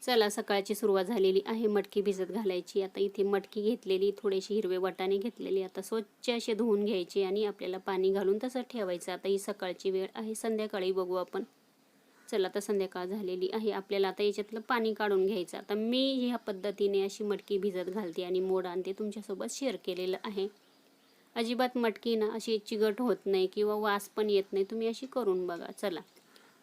चला सकाळची सुरुवात झालेली आहे मटकी भिजत घालायची. आता इथे मटकी घेतलेली, थोडेसे हिरवे वाटाणे घेतलेले. आता स्वच्छ असे धुवून घ्यायचे आणि आपल्याला पाणी घालून तसं ठेवायचं. आता ही सकाळची वेळ आहे, संध्याकाळी बघू आपण. चला आता संध्याकाळ झालेली आहे. आपल्याला आता याच्यातलं पाणी काढून घ्यायचं. आता मी ह्या पद्धतीने अशी मटकी भिजत घालते आणि मोड आणते, तुमच्यासोबत शेअर केलेलं आहे. अजिबात मटकी ना अशी चिकट होत नाही किंवा वास पण येत नाही. तुम्ही अशी करून बघा. चला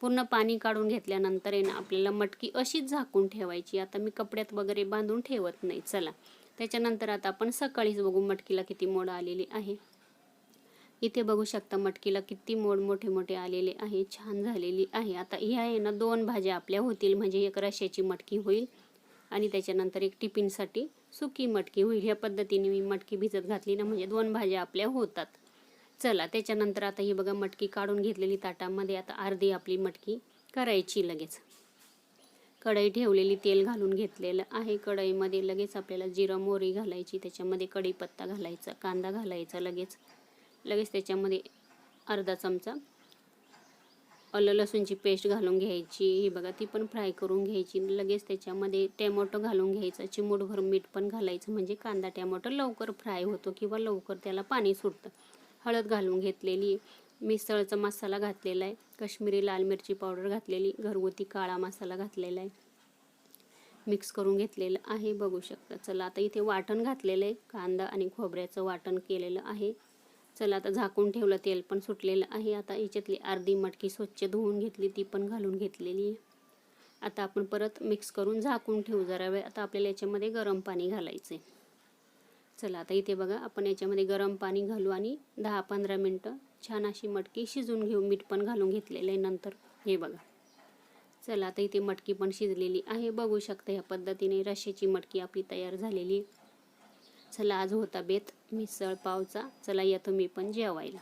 पूर्ण पाणी काढून घेतल्यानंतर आहे ना आपल्याला मटकी अशीच झाकून ठेवायची. आता मी कपड्यात वगैरे बांधून ठेवत नाही. चला त्याच्यानंतर आता आपण सकाळीच बघू मटकीला किती मोड आलेली आहे. इथे बघू शकता मटकीला किती मोड मोठे मोठे आलेले आहे, छान झालेली आहे. आता ह्या आहे ना 2 भाज्या आपल्या होतील, म्हणजे एक रश्याची मटकी होईल आणि त्याच्यानंतर एक टिफिनसाठी सुकी मटकी होईल. ह्या पद्धतीने मी मटकी भिजत घातली ना, म्हणजे 2 भाज्या आपल्या होतात. चला त्याच्यानंतर आता ही बघा मटकी काढून घेतलेली ताटामध्ये. आता अर्धी आपली मटकी करायची लगेच. कढई ठेवलेली, तेल घालून घेतलेलं आहे. कढईमध्ये लगेच आपल्याला जिरं मोहरी घालायची, त्याच्यामध्ये कढीपत्ता घालायचा, कांदा घालायचा, लगेच त्याच्यामध्ये अर्धा चमचा आलं लसूणची पेस्ट घालून घ्यायची. ही बघा ती पण फ्राय करून घ्यायची. लगेच त्याच्यामध्ये टॅमॅटो घालून घ्यायचं, चिमूटभर मीठ पण घालायचं, म्हणजे कांदा टॅमॅटो लवकर फ्राय होतो किंवा लवकर त्याला पाणी सुटतं. हळद घालून घेतलेली, मिसळचा मसाला घातलेला आहे, काश्मीरी लाल मिरची पावडर घातलेली, घरगुती काळा मसाला घातलेला आहे, मिक्स करून घेतलेलं आहे बघू शकता. चला आता इथे वाटण घातलेलं आहे, कांदा आणि खोबऱ्याचं वाटण केलेलं आहे. चला आता झाकून ठेवलं, तेल पण सुटलेलं आहे. आता याच्यातली अर्धी मटकी स्वच्छ धुवून घेतली, ती पण घालून घेतलेली आहे. आता आपण परत मिक्स करून झाकून ठेवू जरा वेळ. आता आपल्याला याच्यामध्ये गरम पाणी घालायचं आहे. चला आता इथे बघा आपण याच्यामध्ये गरम पाणी घालू आणि 10-15 मिनटं छान अशी मटकी शिजून घेऊ. मीठ पण घालून घेतलेलं आहे नंतर. हे बघा. चला आता इथे मटकी पण शिजलेली आहे बघू शकता. ह्या पद्धतीने रश्श्याची मटकी आपली तयार झालेली. चला आज होता बेत मिसळ पावचा. चला या तुम्ही पण जेवायला.